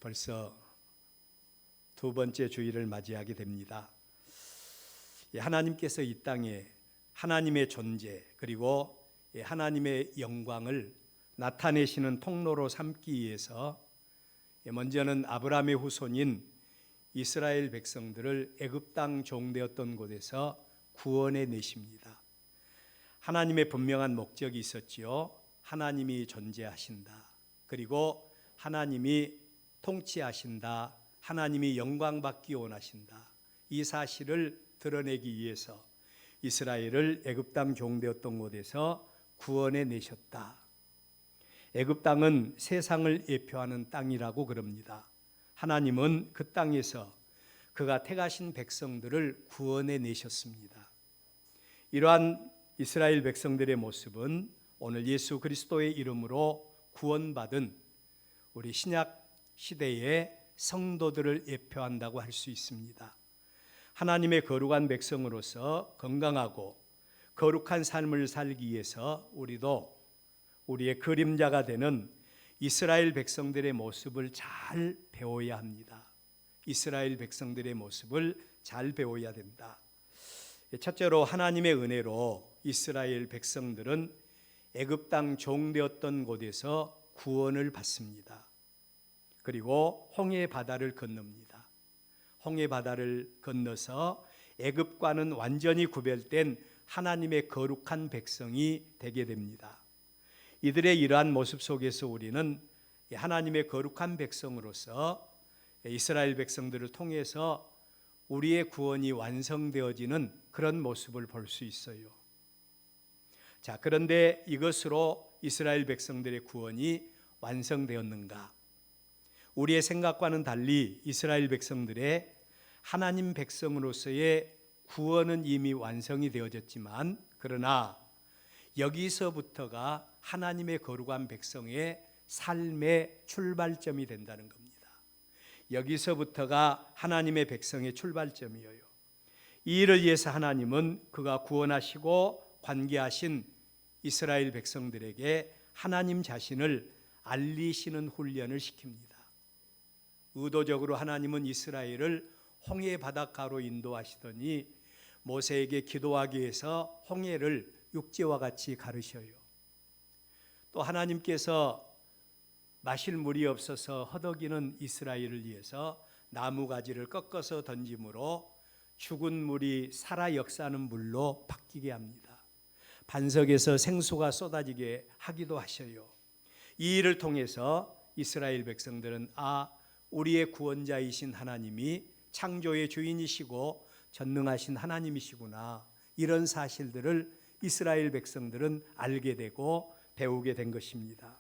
벌써 두 번째 주일을 맞이하게 됩니다. 하나님께서 이 땅에 하나님의 존재 그리고 하나님의 영광을 나타내시는 통로로 삼기 위해서 먼저는 아브라함의 후손인 이스라엘 백성들을 애굽 땅 종되었던 곳에서 구원해 내십니다. 하나님의 분명한 목적이 있었지요. 하나님이 존재하신다. 그리고 하나님이 통치하신다. 하나님이 영광받기 원하신다. 이 사실을 드러내기 위해서 이스라엘을 애굽 땅 종되었던 곳에서 구원해 내셨다. 애굽 땅은 세상을 예표하는 땅이라고 그럽니다. 하나님은 그 땅에서 그가 택하신 백성들을 구원해 내셨습니다. 이러한 이스라엘 백성들의 모습은 오늘 예수 그리스도의 이름으로 구원받은 우리 신약 시대의 성도들을 예표한다고 할 수 있습니다. 하나님의 거룩한 백성으로서 건강하고 거룩한 삶을 살기 위해서 우리도 우리의 그림자가 되는 이스라엘 백성들의 모습을 잘 배워야 합니다. 이스라엘 백성들의 모습을 잘 배워야 된다. 첫째로 하나님의 은혜로 이스라엘 백성들은 애굽 땅 종되었던 곳에서 구원을 받습니다. 그리고 홍해 바다를 건넙니다. 홍해 바다를 건너서 애굽과는 완전히 구별된 하나님의 거룩한 백성이 되게 됩니다. 이들의 이러한 모습 속에서 우리는 하나님의 거룩한 백성으로서 이스라엘 백성들을 통해서 우리의 구원이 완성되어지는 그런 모습을 볼 수 있어요. 자, 그런데 이것으로 이스라엘 백성들의 구원이 완성되었는가? 우리의 생각과는 달리 이스라엘 백성들의 하나님 백성으로서의 구원은 이미 완성이 되어졌지만, 그러나 여기서부터가 하나님의 거룩한 백성의 삶의 출발점이 된다는 겁니다. 여기서부터가 하나님의 백성의 출발점이에요. 이 일을 위해서 하나님은 그가 구원하시고 관계하신 이스라엘 백성들에게 하나님 자신을 알리시는 훈련을 시킵니다. 의도적으로 하나님은 이스라엘을 홍해 바닷가로 인도하시더니 모세에게 기도하기 위해서 홍해를 육지와 같이 가르셔요. 또 하나님께서 마실 물이 없어서 허덕이는 이스라엘을 위해서 나무가지를 꺾어서 던짐으로 죽은 물이 살아 역사하는 물로 바뀌게 합니다. 반석에서 생수가 쏟아지게 하기도 하셔요. 이 일을 통해서 이스라엘 백성들은 우리의 구원자이신 하나님이 창조의 주인이시고 전능하신 하나님이시구나, 이런 사실들을 이스라엘 백성들은 알게 되고 배우게 된 것입니다.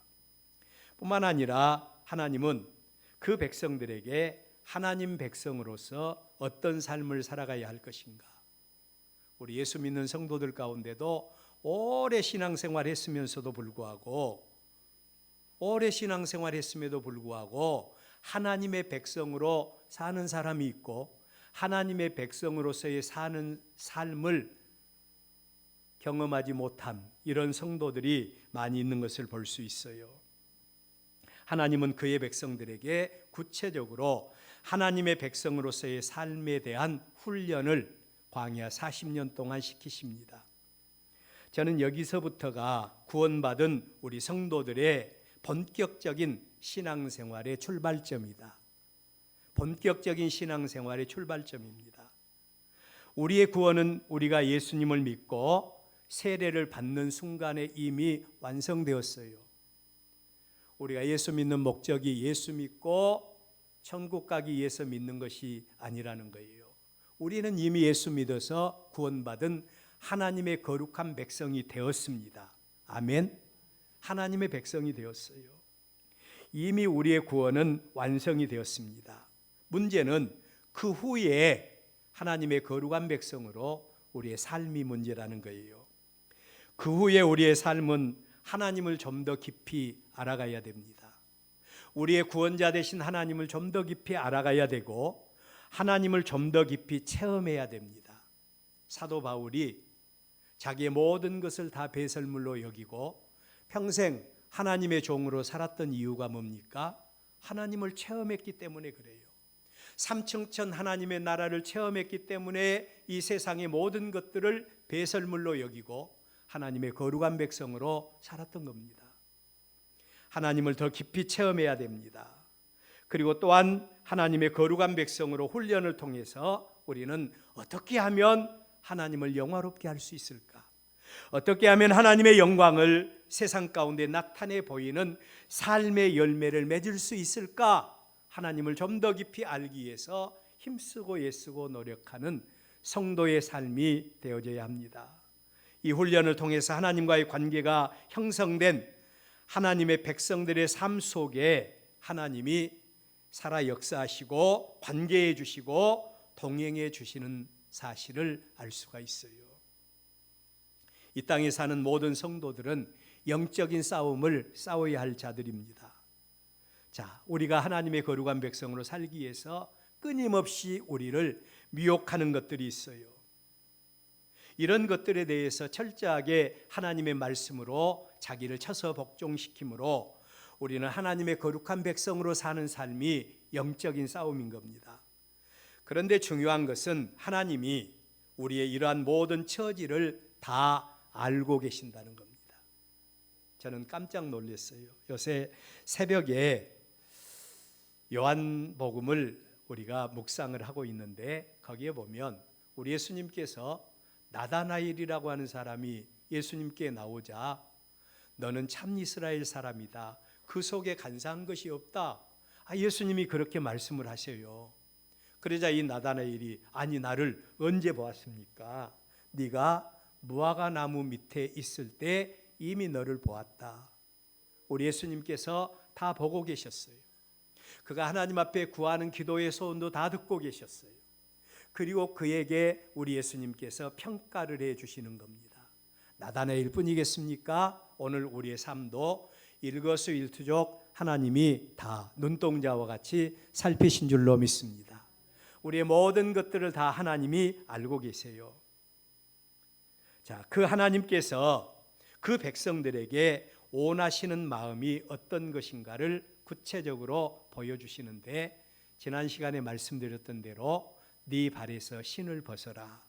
뿐만 아니라 하나님은 그 백성들에게 하나님 백성으로서 어떤 삶을 살아가야 할 것인가. 우리 예수 믿는 성도들 가운데도 오래 신앙생활 했으면서도 불구하고 하나님의 백성으로 사는 사람이 있고 하나님의 백성으로서의 사는 삶을 경험하지 못한 이런 성도들이 많이 있는 것을 볼 수 있어요. 하나님은 그의 백성들에게 구체적으로 하나님의 백성으로서의 삶에 대한 훈련을 광야 40년 동안 시키십니다. 저는 여기서부터가 구원받은 우리 성도들의 본격적인 신앙생활의 출발점이다. 본격적인 신앙생활의 출발점입니다. 우리의 구원은 우리가 예수님을 믿고 세례를 받는 순간에 이미 완성되었어요. 우리가 예수 믿는 목적이 예수 믿고 천국 가기 위해서 믿는 것이 아니라는 거예요. 우리는 이미 예수 믿어서 구원받은 하나님의 거룩한 백성이 되었습니다. 아멘. 하나님의 백성이 되었어요. 이미 우리의 구원은 완성이 되었습니다. 문제는 그 후에 하나님의 거룩한 백성으로 우리의 삶이 문제라는 거예요. 그 후에 우리의 삶은 하나님을 좀 더 깊이 알아가야 됩니다. 우리의 구원자 되신 하나님을 좀 더 깊이 알아가야 되고 하나님을 좀 더 깊이 체험해야 됩니다. 사도 바울이 자기의 모든 것을 다 배설물로 여기고 평생 하나님의 종으로 살았던 이유가 뭡니까? 하나님을 체험했기 때문에 그래요. 삼층천 하나님의 나라를 체험했기 때문에 이 세상의 모든 것들을 배설물로 여기고 하나님의 거룩한 백성으로 살았던 겁니다. 하나님을 더 깊이 체험해야 됩니다. 그리고 또한 하나님의 거룩한 백성으로 훈련을 통해서 우리는 어떻게 하면 하나님을 영화롭게 할 수 있을까? 어떻게 하면 하나님의 영광을 세상 가운데 나타내 보이는 삶의 열매를 맺을 수 있을까? 하나님을 좀 더 깊이 알기 위해서 힘쓰고 애쓰고 노력하는 성도의 삶이 되어져야 합니다. 이 훈련을 통해서 하나님과의 관계가 형성된 하나님의 백성들의 삶 속에 하나님이 살아 역사하시고 관계해 주시고 동행해 주시는 사실을 알 수가 있어요. 이 땅에 사는 모든 성도들은 영적인 싸움을 싸워야 할 자들입니다. 자, 우리가 하나님의 거룩한 백성으로 살기 위해서 끊임없이 우리를 미혹하는 것들이 있어요. 이런 것들에 대해서 철저하게 하나님의 말씀으로 자기를 쳐서 복종시키므로 우리는 하나님의 거룩한 백성으로 사는 삶이 영적인 싸움인 겁니다. 그런데 중요한 것은 하나님이 우리의 이러한 모든 처지를 다 알고 계신다는 겁니다. 저는 깜짝 놀랐어요. 요새 새벽에 요한복음을 우리가 묵상을 하고 있는데 거기에 보면 우리 예수님께서 나다나엘이라고 하는 사람이 예수님께 나오자 너는 참 이스라엘 사람이다. 그 속에 간사한 것이 없다. 예수님이 그렇게 말씀을 하셔요. 그러자 이 나다나엘이 아니 나를 언제 보았습니까? 네가 무화과 나무 밑에 있을 때 이미 너를 보았다. 우리 예수님께서 다 보고 계셨어요. 그가 하나님 앞에 구하는 기도의 소원도 다 듣고 계셨어요. 그리고 그에게 우리 예수님께서 평가를 해 주시는 겁니다. 나다나엘 뿐이겠습니까? 오늘 우리의 삶도 일거수일투족 하나님이 다 눈동자와 같이 살피신 줄로 믿습니다. 우리의 모든 것들을 다 하나님이 알고 계세요. 자, 그 하나님께서 그 백성들에게 원하시는 마음이 어떤 것인가를 구체적으로 보여주시는데 지난 시간에 말씀드렸던 대로 네 발에서 신을 벗어라.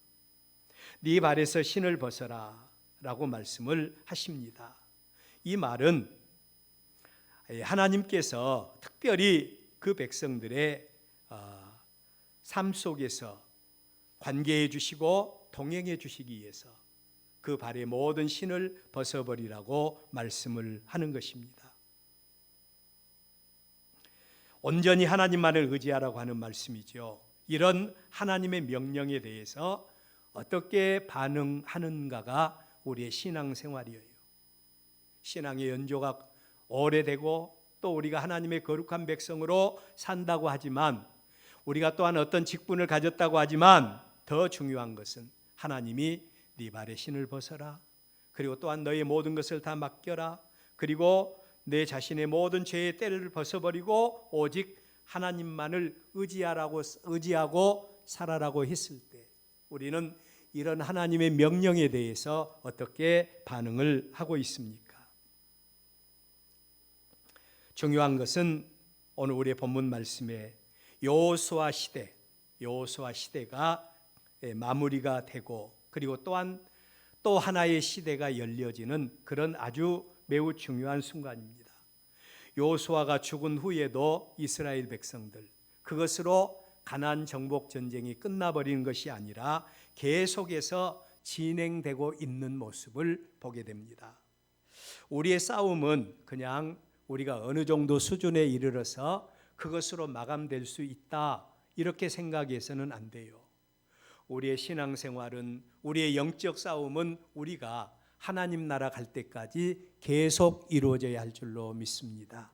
네 발에서 신을 벗어라 라고 말씀을 하십니다. 이 말은 하나님께서 특별히 그 백성들의 삶 속에서 관계해 주시고 동행해 주시기 위해서 그 발의 모든 신을 벗어버리라고 말씀을 하는 것입니다. 온전히 하나님만을 의지하라고 하는 말씀이죠. 이런 하나님의 명령에 대해서 어떻게 반응하는가가 우리의 신앙생활이에요. 신앙의 연조가 오래되고 또 우리가 하나님의 거룩한 백성으로 산다고 하지만 우리가 또한 어떤 직분을 가졌다고 하지만 더 중요한 것은 하나님이 네 발에 신을 벗어라. 그리고 또한 너의 모든 것을 다 맡겨라. 그리고 내 자신의 모든 죄의 때를 벗어버리고 오직 하나님만을 의지하고 살아라고 했을 때 우리는 이런 하나님의 명령에 대해서 어떻게 반응을 하고 있습니까? 중요한 것은 오늘 우리의 본문 말씀에 여호수아 시대가 마무리가 되고 그리고 또한 또 하나의 시대가 열려지는 그런 아주 매우 중요한 순간입니다. 여호수아가 죽은 후에도 이스라엘 백성들 그것으로 가나안 정복 전쟁이 끝나버리는 것이 아니라 계속해서 진행되고 있는 모습을 보게 됩니다. 우리의 싸움은 그냥 우리가 어느 정도 수준에 이르러서 그것으로 마감될 수 있다 이렇게 생각해서는 안 돼요. 우리의 신앙생활은 우리의 영적 싸움은 우리가 하나님 나라 갈 때까지 계속 이루어져야 할 줄로 믿습니다.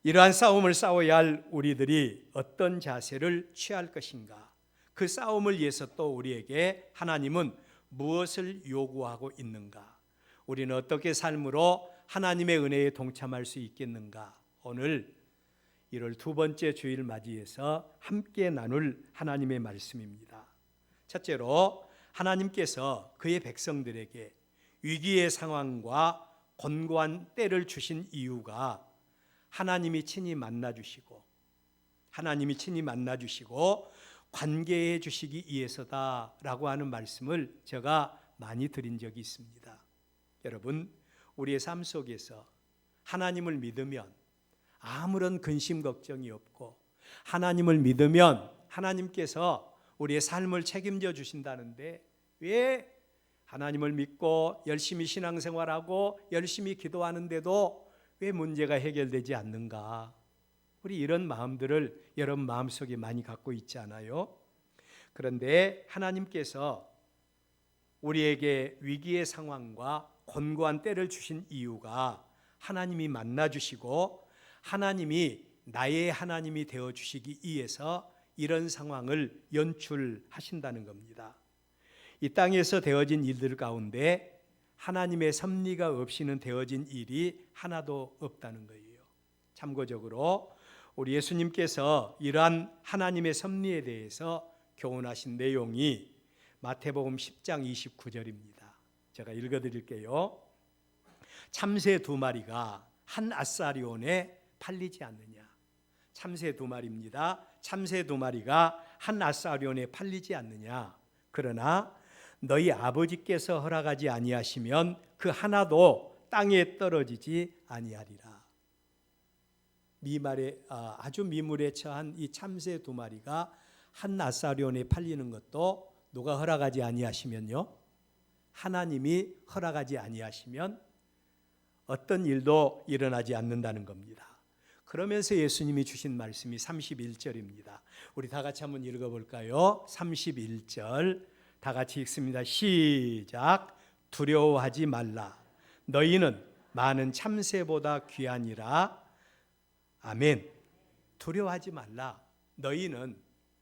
이러한 싸움을 싸워야 할 우리들이 어떤 자세를 취할 것인가? 그 싸움을 위해서 또 우리에게 하나님은 무엇을 요구하고 있는가? 우리는 어떻게 삶으로 하나님의 은혜에 동참할 수 있겠는가? 오늘 1월 두 번째 주일 맞이해서 함께 나눌 하나님의 말씀입니다. 첫째로 하나님께서 그의 백성들에게 위기의 상황과 곤고한 때를 주신 이유가 하나님이 친히 만나주시고 관계해 주시기 위해서다라고 하는 말씀을 제가 많이 드린 적이 있습니다. 여러분, 우리의 삶 속에서 하나님을 믿으면 아무런 근심 걱정이 없고, 하나님을 믿으면 하나님께서 우리의 삶을 책임져 주신다는데, 왜 하나님을 믿고 열심히 신앙생활하고 열심히 기도하는데도 왜 문제가 해결되지 않는가? 우리 이런 마음들을 여러분 마음속에 많이 갖고 있지 않아요? 그런데 하나님께서 우리에게 위기의 상황과 곤고한 때를 주신 이유가 하나님이 만나주시고 하나님이 나의 하나님이 되어주시기 위해서 이런 상황을 연출하신다는 겁니다. 이 땅에서 되어진 일들 가운데 하나님의 섭리가 없이는 되어진 일이 하나도 없다는 거예요. 참고적으로 우리 예수님께서 이러한 하나님의 섭리에 대해서 교훈하신 내용이 마태복음 10장 29절입니다. 제가 읽어드릴게요. 참새 2마리가 한 아사리온에 팔리지 않느냐. 참새 2마리입니다. 참새 2마리가 한 아사리온에 팔리지 않느냐. 그러나 너희 아버지께서 허락하지 아니하시면 그 하나도 땅에 떨어지지 아니하리라. 아주 미물에 처한 이 참새 2마리가 한 아사리온에 팔리는 것도 누가 허락하지 아니하시면요, 하나님이 허락하지 아니하시면 어떤 일도 일어나지 않는다는 겁니다. 그러면서 예수님이 주신 말씀이 31절입니다. 우리 다 같이 한번 읽어볼까요? 31절 다 같이 읽습니다. 시작. 두려워하지 말라. 너희는 많은 참새보다 귀하니라. 아멘. 두려워하지 말라. 너희는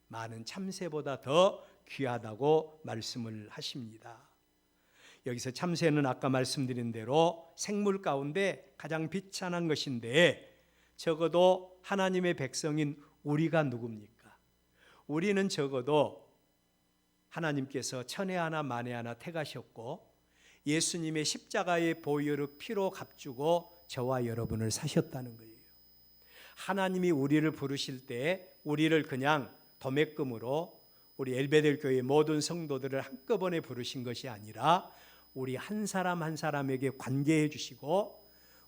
많은 참새보다 더 귀하다고 말씀을 하십니다. 여기서 참새는 아까 말씀드린 대로 생물 가운데 가장 비천한 것인데, 적어도 하나님의 백성인 우리가 누굽니까? 우리는 적어도 하나님께서 천에 하나 만에 하나 택하셨고 예수님의 십자가의 보혈의 피로 값주고 저와 여러분을 사셨다는 거예요. 하나님이 우리를 부르실 때 우리를 그냥 도매금으로 우리 엘베델 교회 모든 성도들을 한꺼번에 부르신 것이 아니라 우리 한 사람 한 사람에게 관계해 주시고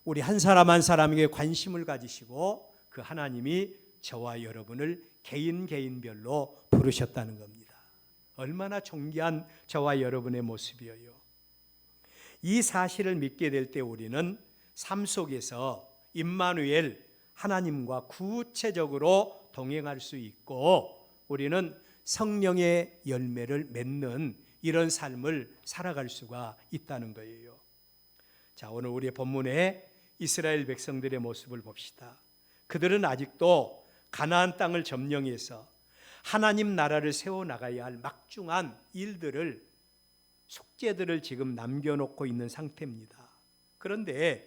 우리 한 사람 한 사람에게 관심을 가지시고 그 하나님이 저와 여러분을 개인별로 부르셨다는 겁니다. 얼마나 존귀한 저와 여러분의 모습이에요. 이 사실을 믿게 될 때 우리는 삶 속에서 임마누엘 하나님과 구체적으로 동행할 수 있고 우리는 성령의 열매를 맺는 이런 삶을 살아갈 수가 있다는 거예요. 자, 오늘 우리의 본문에 이스라엘 백성들의 모습을 봅시다. 그들은 아직도 가나안 땅을 점령해서 하나님 나라를 세워나가야 할 막중한 일들을, 숙제들을 지금 남겨놓고 있는 상태입니다. 그런데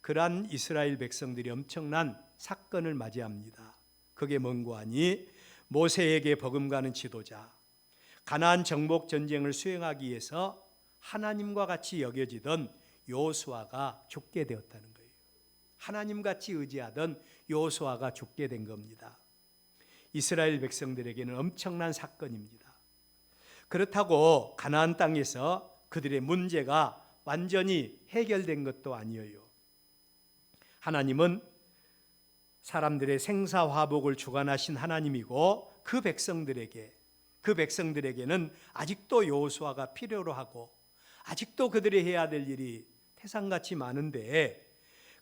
그러한 이스라엘 백성들이 엄청난 사건을 맞이합니다. 그게 뭔고 하니 모세에게 버금가는 지도자, 가나안 정복 전쟁을 수행하기 위해서 하나님과 같이 여겨지던 여호수아가 죽게 되었다는 거예요. 하나님같이 의지하던 여호수아가 죽게 된 겁니다. 이스라엘 백성들에게는 엄청난 사건입니다. 그렇다고 가나안 땅에서 그들의 문제가 완전히 해결된 것도 아니에요. 하나님은 사람들의 생사화복을 주관하신 하나님이고 그 백성들에게는 아직도 여호수아가 필요로 하고 아직도 그들이 해야 될 일이 태산같이 많은데,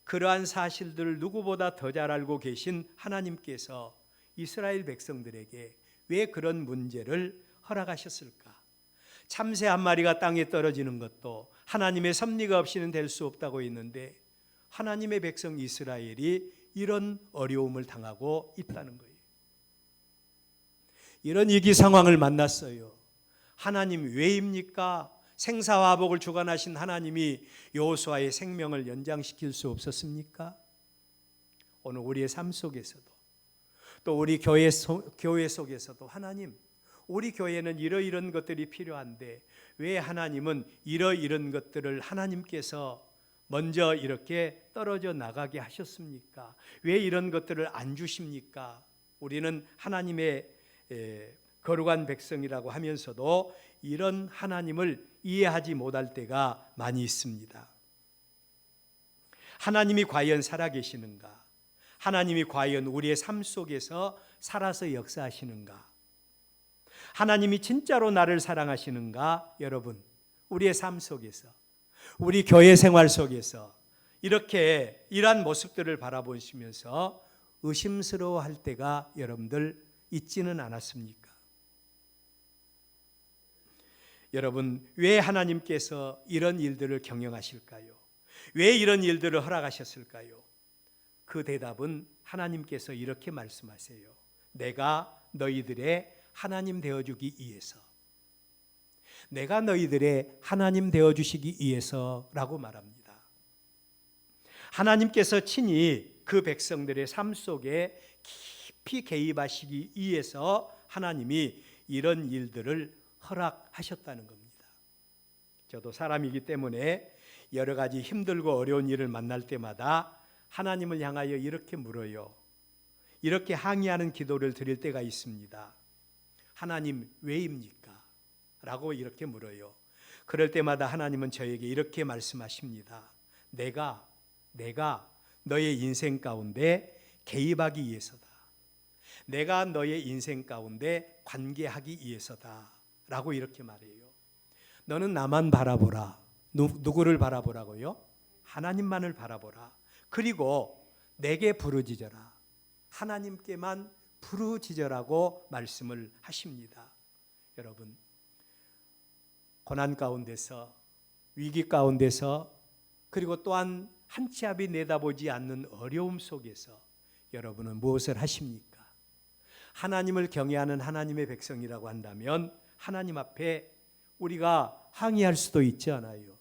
그러한 사실들을 누구보다 더 잘 알고 계신 하나님께서 이스라엘 백성들에게 왜 그런 문제를 허락하셨을까? 참새 한 마리가 땅에 떨어지는 것도 하나님의 섭리가 없이는 될 수 없다고 했는데 하나님의 백성 이스라엘이 이런 어려움을 당하고 있다는 거예요. 이런 위기 상황을 만났어요. 하나님 왜입니까? 생사화복을 주관하신 하나님이 여호수아의 생명을 연장시킬 수 없었습니까? 오늘 우리의 삶 속에서도 또 우리 교회 속에서도 하나님, 우리 교회는 이러이런 것들이 필요한데 왜 하나님은 이러이런 것들을 하나님께서 먼저 이렇게 떨어져 나가게 하셨습니까? 왜 이런 것들을 안 주십니까? 우리는 하나님의 거룩한 백성이라고 하면서도 이런 하나님을 이해하지 못할 때가 많이 있습니다. 하나님이 과연 살아계시는가? 하나님이 과연 우리의 삶 속에서 살아서 역사하시는가? 하나님이 진짜로 나를 사랑하시는가? 여러분, 우리의 삶 속에서, 우리 교회 생활 속에서 이렇게 이러한 모습들을 바라보시면서 의심스러워할 때가 여러분들 있지는 않았습니까? 여러분, 왜 하나님께서 이런 일들을 경영하실까요? 왜 이런 일들을 허락하셨을까요? 그 대답은 하나님께서 이렇게 말씀하세요. 내가 너희들의 하나님 되어주기 위해서, 내가 너희들의 하나님 되어주시기 위해서라고 말합니다. 하나님께서 친히 그 백성들의 삶 속에 깊이 개입하시기 위해서 하나님이 이런 일들을 허락하셨다는 겁니다. 저도 사람이기 때문에 여러 가지 힘들고 어려운 일을 만날 때마다 하나님을 향하여 이렇게 물어요. 이렇게 항의하는 기도를 드릴 때가 있습니다. 하나님 왜입니까? 라고 이렇게 물어요. 그럴 때마다 하나님은 저에게 이렇게 말씀하십니다. 내가 너의 인생 가운데 개입하기 위해서다. 내가 너의 인생 가운데 관계하기 위해서다. 라고 이렇게 말해요. 너는 나만 바라보라. 누구를 바라보라고요? 하나님만을 바라보라. 그리고 내게 부르짖어라. 하나님께만 부르짖으라고 말씀을 하십니다. 여러분, 고난 가운데서, 위기 가운데서, 그리고 또한 한 치 앞이 내다보지 않는 어려움 속에서 여러분은 무엇을 하십니까? 하나님을 경외하는 하나님의 백성이라고 한다면 하나님 앞에 우리가 항의할 수도 있지 않아요?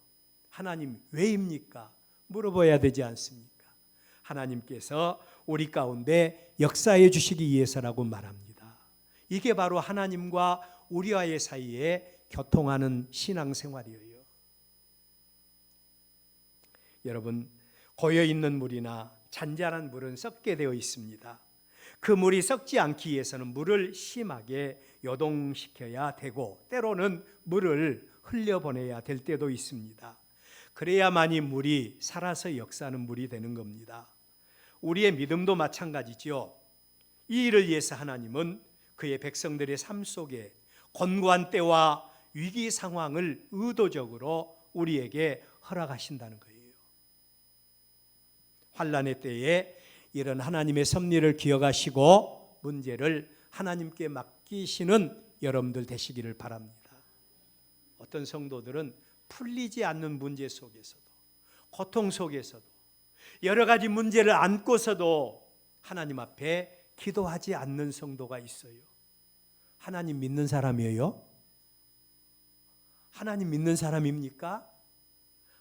하나님 왜입니까? 물어봐야 되지 않습니까? 하나님께서 우리 가운데 역사해 주시기 위해서라고 말합니다. 이게 바로 하나님과 우리와의 사이에 교통하는 신앙생활이에요. 여러분, 고여있는 물이나 잔잔한 물은 썩게 되어 있습니다. 그 물이 썩지 않기 위해서는 물을 심하게 요동시켜야 되고 때로는 물을 흘려보내야 될 때도 있습니다. 그래야만이 물이 살아서 역사하는 물이 되는 겁니다. 우리의 믿음도 마찬가지죠. 이 일을 위해서 하나님은 그의 백성들의 삶 속에 곤고한 때와 위기 상황을 의도적으로 우리에게 허락하신다는 거예요. 환난의 때에 이런 하나님의 섭리를 기억하시고 문제를 하나님께 맡기시는 여러분들 되시기를 바랍니다. 어떤 성도들은 풀리지 않는 문제 속에서도, 고통 속에서도, 여러 가지 문제를 안고서도 하나님 앞에 기도하지 않는 성도가 있어요. 하나님 믿는 사람이에요? 하나님 믿는 사람입니까?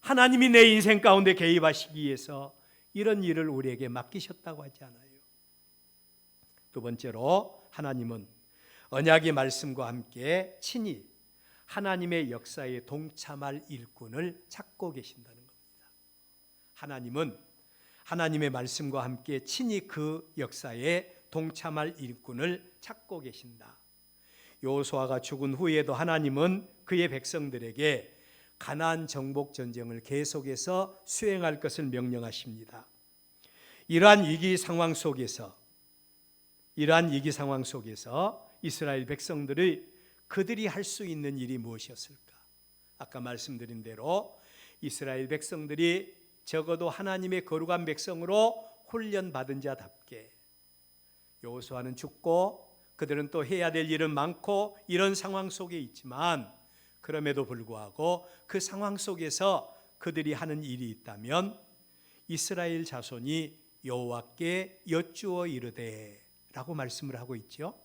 하나님이 내 인생 가운데 개입하시기 위해서 이런 일을 우리에게 맡기셨다고 하지 않아요. 두 번째로 하나님은 언약의 말씀과 함께 친히 하나님의 역사에 동참할 일꾼을 찾고 계신다는 겁니다. 하나님은 하나님의 말씀과 함께 친히 그 역사에 동참할 일꾼을 찾고 계신다. 여호수아가 죽은 후에도 하나님은 그의 백성들에게 가나안 정복 전쟁을 계속해서 수행할 것을 명령하십니다. 이러한 위기 상황 속에서 이스라엘 백성들이 그들이 할 수 있는 일이 무엇이었을까? 아까 말씀드린 대로 이스라엘 백성들이 적어도 하나님의 거룩한 백성으로 훈련받은 자답게 여호수아는 죽고 그들은 또 해야 될 일은 많고 이런 상황 속에 있지만 그럼에도 불구하고 그 상황 속에서 그들이 하는 일이 있다면 이스라엘 자손이 여호와께 여쭈어 이르되 라고 말씀을 하고 있죠.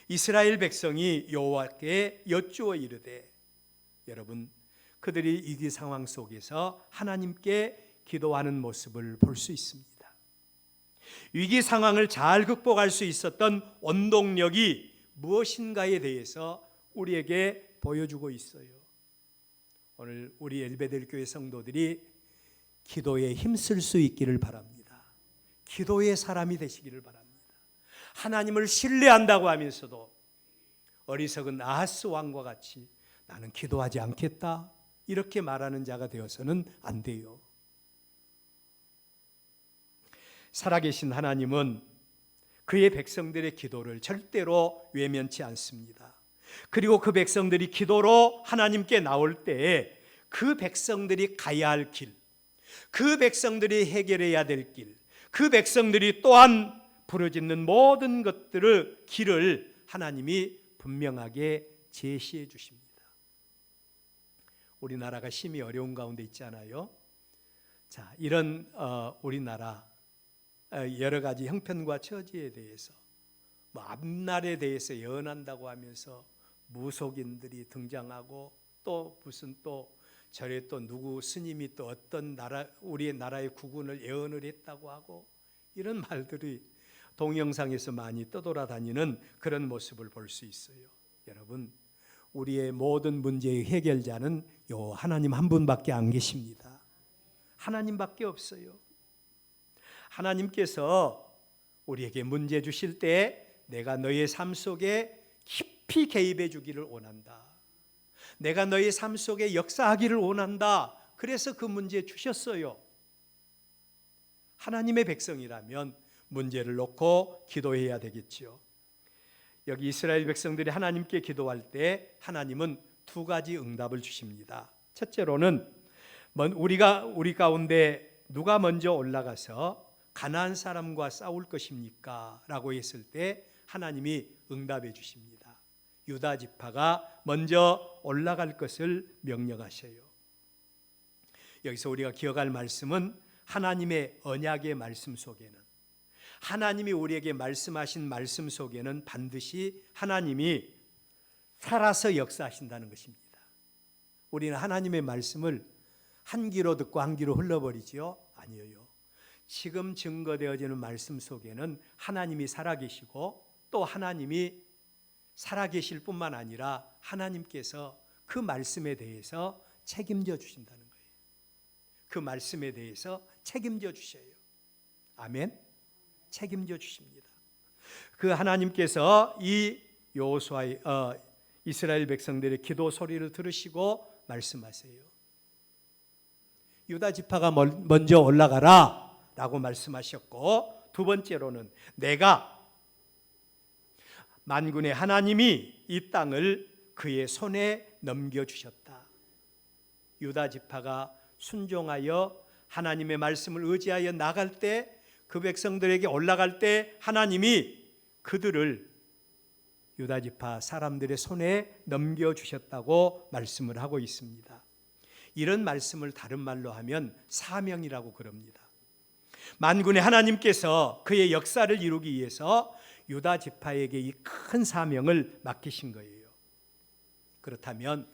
이스라엘 백성이 여호와께 여쭈어 이르되, 여러분, 그들이 이 상황 속에서 하나님께 기도하는 모습을 볼 수 있습니다. 위기 상황을 잘 극복할 수 있었던 원동력이 무엇인가에 대해서 우리에게 보여주고 있어요. 오늘 우리 엘베델 교회 성도들이 기도에 힘쓸 수 있기를 바랍니다. 기도의 사람이 되시기를 바랍니다. 하나님을 신뢰한다고 하면서도 어리석은 아하스 왕과 같이 나는 기도하지 않겠다 이렇게 말하는 자가 되어서는 안 돼요. 살아계신 하나님은 그의 백성들의 기도를 절대로 외면치 않습니다. 그리고 그 백성들이 기도로 하나님께 나올 때에 그 백성들이 가야 할 길, 그 백성들이 해결해야 될 길, 그 백성들이 또한 부르짖는 모든 것들의 길을 하나님이 분명하게 제시해 주십니다. 우리나라가 심히 어려운 가운데 있잖아요. 자, 이런 우리나라 여러 가지 형편과 처지에 대해서 앞날에 대해서 예언한다고 하면서 무속인들이 등장하고 또 무슨 또 절에 또 누구 스님이 또 어떤 나라 우리의 나라의 국운을 예언을 했다고 하고 이런 말들이 동영상에서 많이 떠돌아다니는 그런 모습을 볼 수 있어요. 여러분, 우리의 모든 문제의 해결자는 요 하나님 한 분밖에 안 계십니다. 하나님밖에 없어요. 하나님께서 우리에게 문제 주실 때 내가 너의 삶 속에 깊이 개입해 주기를 원한다. 내가 너의 삶 속에 역사하기를 원한다. 그래서 그 문제 주셨어요. 하나님의 백성이라면 문제를 놓고 기도해야 되겠지요. 여기 이스라엘 백성들이 하나님께 기도할 때 하나님은 두 가지 응답을 주십니다. 첫째로는 우리 가운데 누가 먼저 올라가서 가나안 사람과 싸울 것입니까? 라고 했을 때 하나님이 응답해 주십니다. 유다 지파가 먼저 올라갈 것을 명령하셔요. 여기서 우리가 기억할 말씀은 하나님의 언약의 말씀 속에는, 하나님이 우리에게 말씀하신 말씀 속에는 반드시 하나님이 살아서 역사하신다는 것입니다. 우리는 하나님의 말씀을 한 귀로 듣고 한 귀로 흘러버리지요? 아니에요. 지금 증거되어지는 말씀 속에는 하나님이 살아계시고 또 하나님이 살아계실 뿐만 아니라 하나님께서 그 말씀에 대해서 책임져 주신다는 거예요. 그 말씀에 대해서 책임져 주셔요. 아멘. 책임져 주십니다. 그 하나님께서 이 여호수아의 이스라엘 백성들의 기도 소리를 들으시고 말씀하세요. 유다 지파가 먼저 올라가라 라고 말씀하셨고, 두 번째로는 내가 만군의 하나님이 이 땅을 그의 손에 넘겨주셨다. 유다 지파가 순종하여 하나님의 말씀을 의지하여 나갈 때, 그 백성들에게 올라갈 때 하나님이 그들을 유다 지파 사람들의 손에 넘겨주셨다고 말씀을 하고 있습니다. 이런 말씀을 다른 말로 하면 사명이라고 그럽니다. 만군의 하나님께서 그의 역사를 이루기 위해서 유다 지파에게 이 큰 사명을 맡기신 거예요. 그렇다면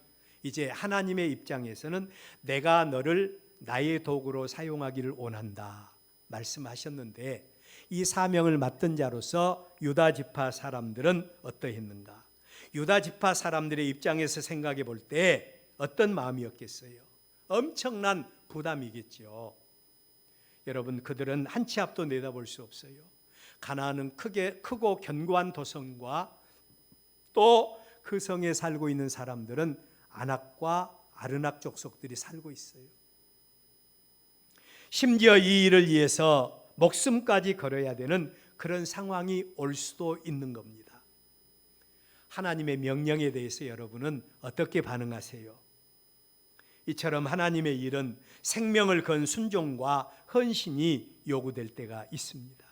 이제 하나님의 입장에서는 내가 너를 나의 도구로 사용하기를 원한다 말씀하셨는데, 이 사명을 맡은 자로서 유다 지파 사람들은 어떠했는가? 유다 지파 사람들의 입장에서 생각해 볼 때 어떤 마음이었겠어요? 엄청난 부담이겠죠. 여러분, 그들은 한 치 앞도 내다볼 수 없어요. 가나안은 크고 견고한 도성과 또 그 성에 살고 있는 사람들은 아낙과 아르낙 족속들이 살고 있어요. 심지어 이 일을 위해서 목숨까지 걸어야 되는 그런 상황이 올 수도 있는 겁니다. 하나님의 명령에 대해서 여러분은 어떻게 반응하세요? 이처럼 하나님의 일은 생명을 건 순종과 헌신이 요구될 때가 있습니다.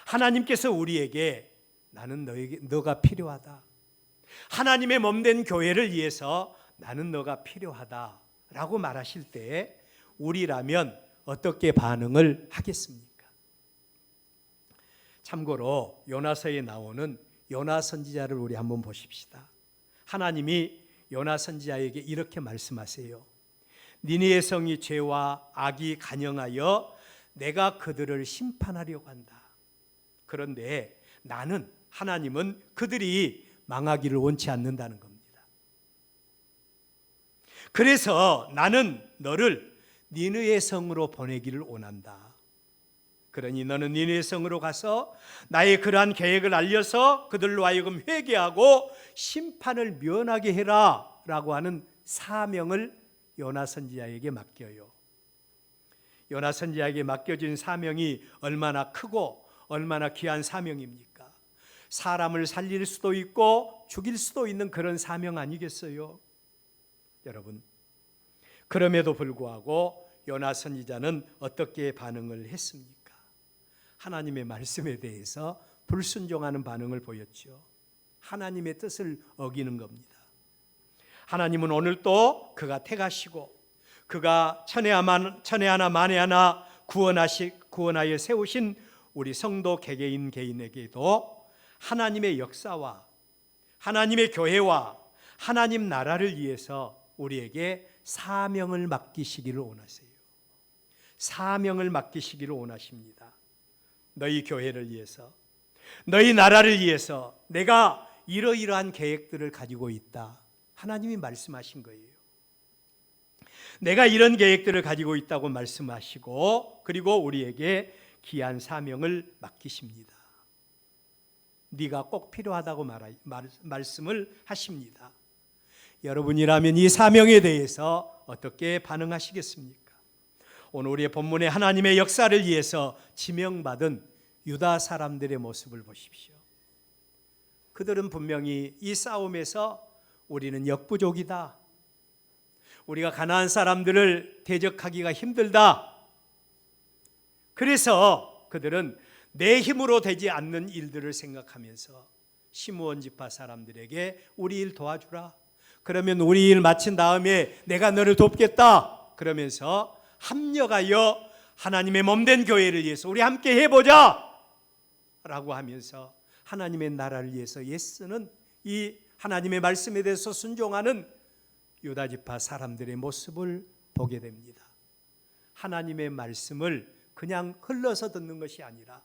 하나님께서 우리에게 나는 너가 필요하다, 하나님의 몸된 교회를 위해서 나는 너가 필요하다라고 말하실 때 우리라면 어떻게 반응을 하겠습니까? 참고로 요나서에 나오는 요나 선지자를 우리 한번 보십시다. 하나님이 요나 선지자에게 이렇게 말씀하세요. 니느웨 성이 죄와 악이 간영하여 내가 그들을 심판하려고 한다. 그런데 하나님은 그들이 망하기를 원치 않는다는 겁니다. 그래서 나는 너를 니느웨 성으로 보내기를 원한다. 그러니 너는 니느웨 성으로 가서 나의 그러한 계획을 알려서 그들로 하여금 회개하고 심판을 면하게 해라 라고 하는 사명을 요나 선지자에게 맡겨요. 요나 선지자에게 맡겨진 사명이 얼마나 크고 얼마나 귀한 사명입니까? 사람을 살릴 수도 있고 죽일 수도 있는 그런 사명 아니겠어요? 여러분, 그럼에도 불구하고 요나 선지자는 어떻게 반응을 했습니까? 하나님의 말씀에 대해서 불순종하는 반응을 보였죠. 하나님의 뜻을 어기는 겁니다. 하나님은 오늘도 그가 택하시고 그가 천에 하나 만에 하나 구원하여 세우신 우리 성도 개개인 개인에게도 하나님의 역사와 하나님의 교회와 하나님 나라를 위해서 우리에게 사명을 맡기시기를 원하세요. 사명을 맡기시기를 원하십니다. 너희 교회를 위해서, 너희 나라를 위해서 내가 이러이러한 계획들을 가지고 있다. 하나님이 말씀하신 거예요. 내가 이런 계획들을 가지고 있다고 말씀하시고 그리고 우리에게 귀한 사명을 맡기십니다. 네가 꼭 필요하다고 말씀을 하십니다. 여러분이라면 이 사명에 대해서 어떻게 반응하시겠습니까? 오늘 우리의 본문에 하나님의 역사를 위해서 지명받은 유다 사람들의 모습을 보십시오. 그들은 분명히 이 싸움에서 우리는 역부족이다, 우리가 가나안 사람들을 대적하기가 힘들다, 그래서 그들은 내 힘으로 되지 않는 일들을 생각하면서 시므온 지파 사람들에게 우리 일 도와주라, 그러면 우리 일 마친 다음에 내가 너를 돕겠다 그러면서 합력하여 하나님의 몸된 교회를 위해서 우리 함께 해보자 라고 하면서 하나님의 나라를 위해서 애쓰는 이 하나님의 말씀에 대해서 순종하는 유다 지파 사람들의 모습을 보게 됩니다. 하나님의 말씀을 그냥 흘러서 듣는 것이 아니라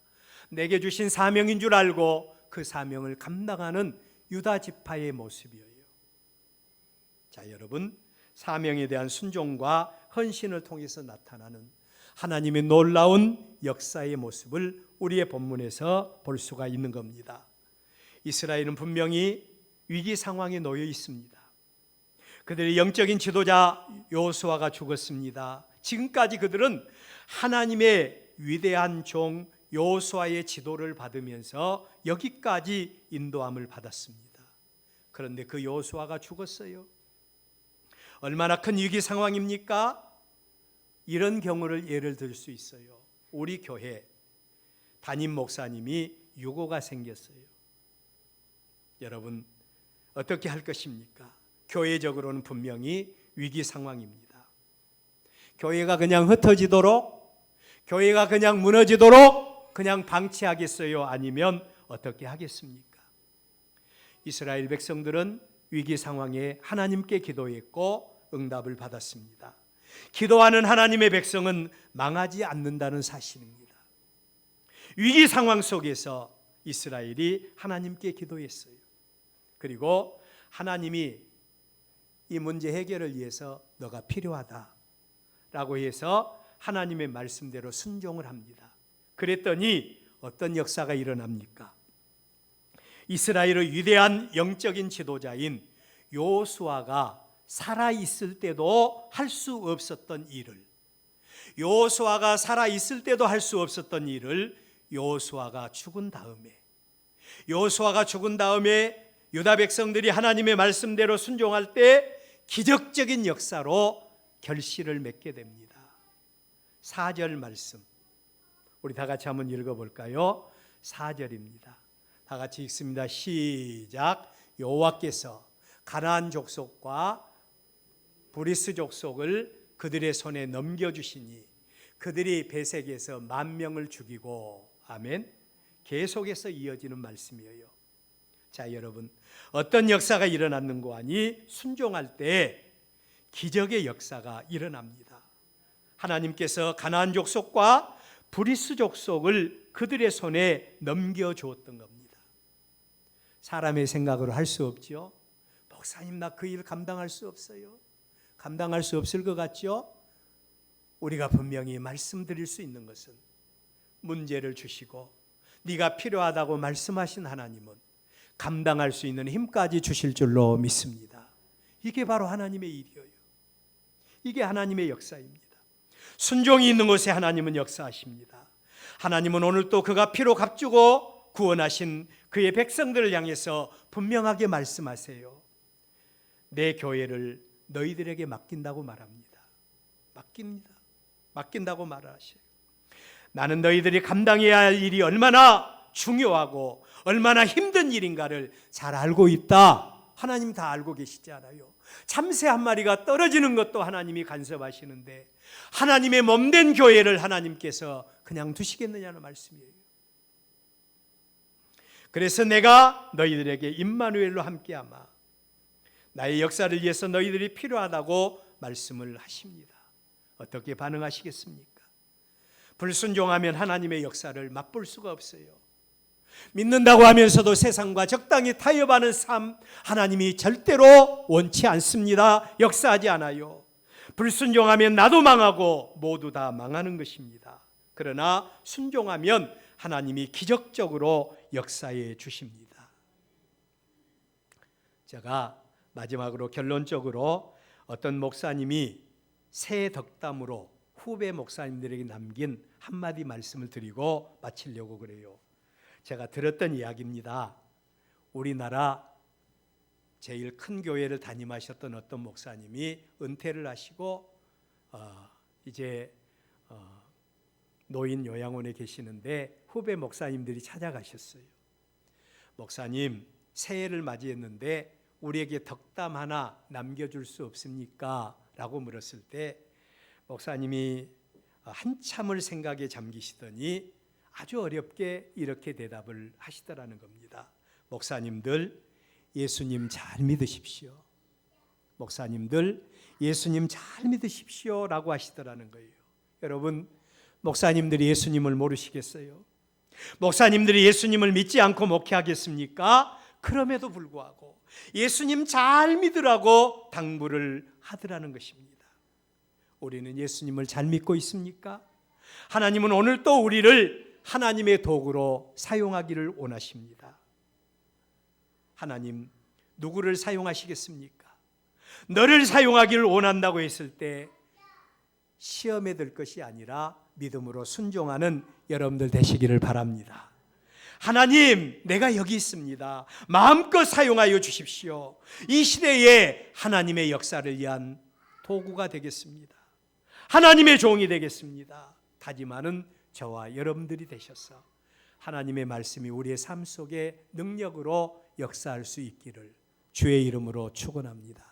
내게 주신 사명인 줄 알고 그 사명을 감당하는 유다 지파의 모습이에요. 자, 여러분, 사명에 대한 순종과 헌신을 통해서 나타나는 하나님의 놀라운 역사의 모습을 우리의 본문에서 볼 수가 있는 겁니다. 이스라엘은 분명히 위기 상황에 놓여 있습니다. 그들의 영적인 지도자 여호수아가 죽었습니다. 지금까지 그들은 하나님의 위대한 종 여호수아의 지도를 받으면서 여기까지 인도함을 받았습니다. 그런데 그 여호수아가 죽었어요. 얼마나 큰 위기 상황입니까? 이런 경우를 예를 들 수 있어요. 우리 교회 담임 목사님이 유고가 생겼어요. 여러분, 어떻게 할 것입니까? 교회적으로는 분명히 위기 상황입니다. 교회가 그냥 흩어지도록, 교회가 그냥 무너지도록 그냥 방치하겠어요? 아니면 어떻게 하겠습니까? 이스라엘 백성들은 위기 상황에 하나님께 기도했고 응답을 받았습니다. 기도하는 하나님의 백성은 망하지 않는다는 사실입니다. 위기 상황 속에서 이스라엘이 하나님께 기도했어요. 그리고 하나님이 이 문제 해결을 위해서 너가 필요하다라고 해서 하나님의 말씀대로 순종을 합니다. 그랬더니 어떤 역사가 일어납니까? 이스라엘의 위대한 영적인 지도자인 여호수아가 살아있을 때도 할 수 없었던 일을, 여호수아가 살아있을 때도 할 수 없었던 일을 여호수아가 죽은 다음에 유다 백성들이 하나님의 말씀대로 순종할 때 기적적인 역사로 결실을 맺게 됩니다. 4절 말씀 우리 다 같이 한번 읽어볼까요? 4절입니다. 다 같이 읽습니다. 시작. 여호와께서 가나안 족속과 브리스 족속을 그들의 손에 넘겨주시니 그들이 베색에서 10,000명을 죽이고, 아멘. 계속해서 이어지는 말씀이에요. 자, 여러분, 어떤 역사가 일어났는고 하니 순종할 때 기적의 역사가 일어납니다. 하나님께서 가나안 족속과 브리스 족속을 그들의 손에 넘겨주었던 겁니다. 사람의 생각으로 할 수 없죠. 목사님, 나 그 일 감당할 수 없어요. 감당할 수 없을 것 같죠? 우리가 분명히 말씀드릴 수 있는 것은 문제를 주시고 네가 필요하다고 말씀하신 하나님은 감당할 수 있는 힘까지 주실 줄로 믿습니다. 이게 바로 하나님의 일이에요. 이게 하나님의 역사입니다. 순종이 있는 곳에 하나님은 역사하십니다. 하나님은 오늘 또 그가 피로 값주고 구원하신 그의 백성들을 향해서 분명하게 말씀하세요. 내 교회를 너희들에게 맡긴다고 말합니다. 맡긴다고 말하셔요. 나는 너희들이 감당해야 할 일이 얼마나 중요하고 얼마나 힘든 일인가를 잘 알고 있다. 하나님 다 알고 계시지 않아요? 참새 한 마리가 떨어지는 것도 하나님이 간섭하시는데 하나님의 몸된 교회를 하나님께서 그냥 두시겠느냐는 말씀이에요. 그래서 내가 너희들에게 임마누엘로 함께하마 나의 역사를 위해서 너희들이 필요하다고 말씀을 하십니다. 어떻게 반응하시겠습니까? 불순종하면 하나님의 역사를 맛볼 수가 없어요. 믿는다고 하면서도 세상과 적당히 타협하는 삶 하나님이 절대로 원치 않습니다. 역사하지 않아요. 불순종하면 나도 망하고 모두 다 망하는 것입니다. 그러나 순종하면 하나님이 기적적으로 역사해 주십니다. 제가 마지막으로 결론적으로 어떤 목사님이 새 덕담으로 후배 목사님들에게 남긴 한마디 말씀을 드리고 마치려고 그래요. 제가 들었던 이야기입니다. 우리나라 제일 큰 교회를 담임하셨던 어떤 목사님이 은퇴를 하시고 이제 노인 요양원에 계시는데 후배 목사님들이 찾아가셨어요. 목사님, 새해를 맞이했는데 우리에게 덕담 하나 남겨줄 수 없습니까? 라고 물었을 때 목사님이 한참을 생각에 잠기시더니 아주 어렵게 이렇게 대답을 하시더라는 겁니다. 목사님들 예수님 잘 믿으십시오. 목사님들 예수님 잘 믿으십시오 라고 하시더라는 거예요. 여러분, 목사님들이 예수님을 모르시겠어요? 목사님들이 예수님을 믿지 않고 목회하겠습니까? 그럼에도 불구하고 예수님 잘 믿으라고 당부를 하더라는 것입니다. 우리는 예수님을 잘 믿고 있습니까? 하나님은 오늘 또 우리를 하나님의 도구로 사용하기를 원하십니다. 하나님, 누구를 사용하시겠습니까? 너를 사용하기를 원한다고 했을 때 시험에 들 것이 아니라 믿음으로 순종하는 여러분들 되시기를 바랍니다. 하나님, 내가 여기 있습니다. 마음껏 사용하여 주십시오. 이 시대에 하나님의 역사를 위한 도구가 되겠습니다. 하나님의 종이 되겠습니다. 다짐하는 저와 여러분들이 되셔서 하나님의 말씀이 우리의 삶 속에 능력으로 역사할 수 있기를 주의 이름으로 축원합니다.